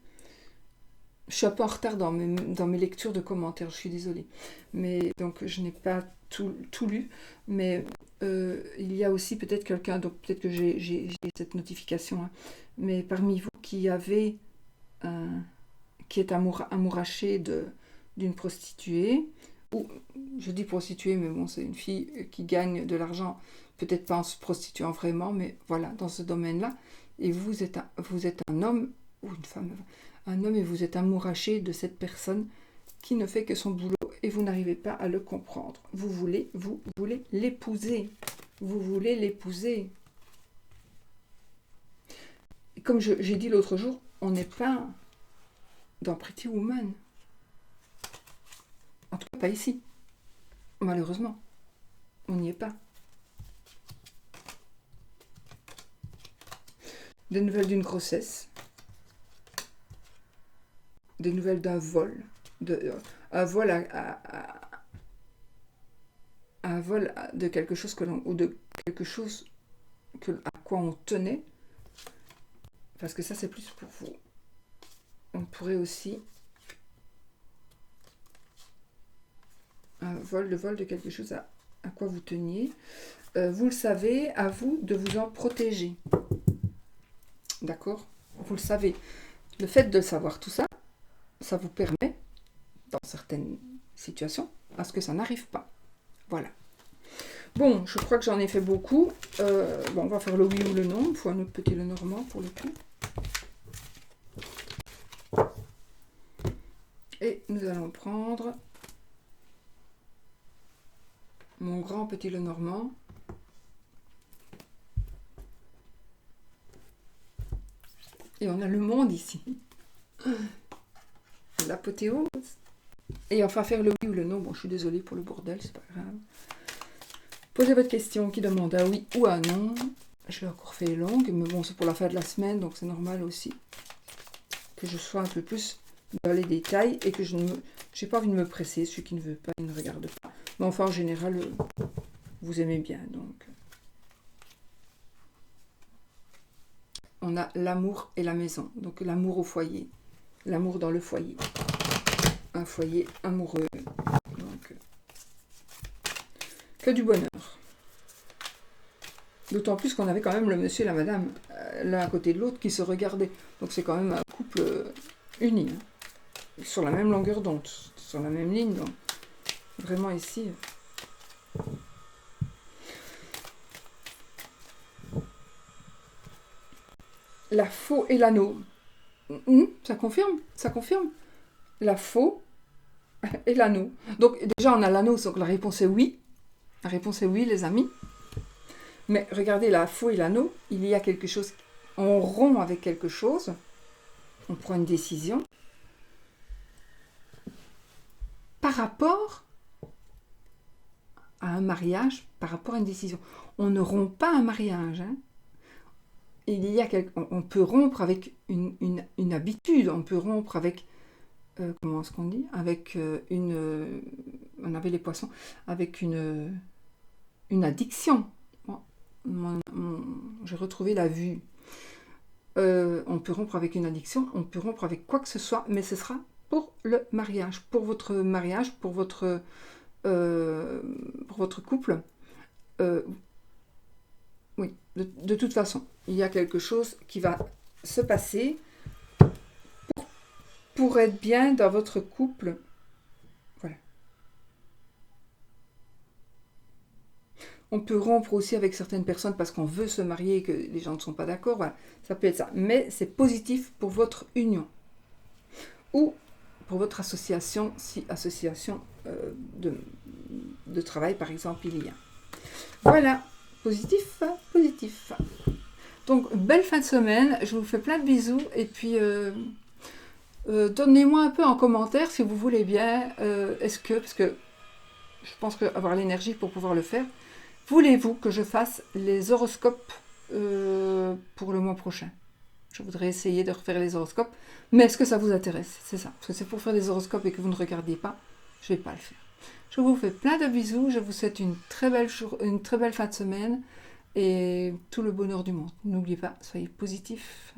Je suis un peu en retard dans mes lectures de commentaires, je suis désolée. Mais donc je n'ai pas tout lu, mais il y a aussi peut-être quelqu'un, donc peut-être que j'ai cette notification, hein, mais parmi vous qui est amouraché d'une prostituée, ou je dis prostituée, mais bon, c'est une fille qui gagne de l'argent, peut-être pas en se prostituant vraiment, mais voilà, dans ce domaine-là, et vous êtes un homme, ou une femme, un homme, et vous êtes amouraché de cette personne qui ne fait que son boulot, et vous n'arrivez pas à le comprendre. Vous voulez l'épouser. Vous voulez l'épouser. Et comme j'ai dit l'autre jour, on n'est pas dans Pretty Woman. En tout cas, pas ici. Malheureusement. On n'y est pas. Des nouvelles d'une grossesse. Des nouvelles d'un vol. Un vol un vol de quelque chose ou de quelque chose à quoi on tenait. Parce que ça, c'est plus pour vous. On pourrait aussi le vol de quelque chose à quoi vous teniez. Vous le savez, à vous de vous en protéger. D'accord? Vous le savez. Le fait de savoir tout ça, ça vous permet, dans certaines situations, à ce que ça n'arrive pas. Voilà. Bon, je crois que j'en ai fait beaucoup. Bon, on va faire le oui ou le non. Il faut un autre petit Lenormand pour le coup. Et nous allons prendre mon grand petit Lenormand. Et on a le monde ici. L'apothéose. Et on va faire le oui ou le non. Bon, je suis désolée pour le bordel, c'est pas grave. Posez votre question qui demande un oui ou un non. Je l'ai encore fait longue, mais bon, c'est pour la fin de la semaine, donc c'est normal aussi que je sois un peu plus dans les détails et que je n'ai pas envie de me presser. Celui qui ne veut pas, il ne regarde pas. Mais enfin, en général, vous aimez bien, donc. On a l'amour et la maison. Donc l'amour au foyer. L'amour dans le foyer. Un foyer amoureux. Donc, que du bonheur. D'autant plus qu'on avait quand même le monsieur et la madame, l'un à côté de l'autre, qui se regardaient. Donc c'est quand même un couple uni. Hein. Sur la même longueur d'onde. Sur la même ligne. Donc, vraiment ici. La faux et l'anneau. Ça confirme, ça confirme. La faux et l'anneau. Donc déjà on a l'anneau, donc la réponse est oui. La réponse est oui les amis. Mais regardez la faux et l'anneau, il y a quelque chose, on rompt avec quelque chose, on prend une décision par rapport à un mariage, par rapport à une décision. On ne rompt pas un mariage, hein. On peut rompre avec une habitude, on peut rompre avec, comment est-ce qu'on dit, avec on avait les poissons, avec une addiction. J'ai retrouvé la vue. On peut rompre avec une addiction, on peut rompre avec quoi que ce soit, mais ce sera pour le mariage, pour votre mariage, pour votre couple. Oui, de toute façon, il y a quelque chose qui va se passer pour être bien dans votre couple. Voilà. On peut rompre aussi avec certaines personnes parce qu'on veut se marier et que les gens ne sont pas d'accord. Voilà, ça peut être ça. Mais c'est positif pour votre union. Ou pour votre association, si association de travail, par exemple, il y a. Voilà, positif, positif. Donc, belle fin de semaine. Je vous fais plein de bisous. Et puis, donnez-moi un peu en commentaire si vous voulez bien. Parce que je pense avoir l'énergie pour pouvoir le faire. Voulez-vous que je fasse les horoscopes pour le mois prochain? Je voudrais essayer de refaire les horoscopes. Mais est-ce que ça vous intéresse? C'est ça. Parce que c'est pour faire des horoscopes et que vous ne regardiez pas, je ne vais pas le faire. Je vous fais plein de bisous. Je vous souhaite une très belle fin de semaine et tout le bonheur du monde. N'oubliez pas, soyez positifs.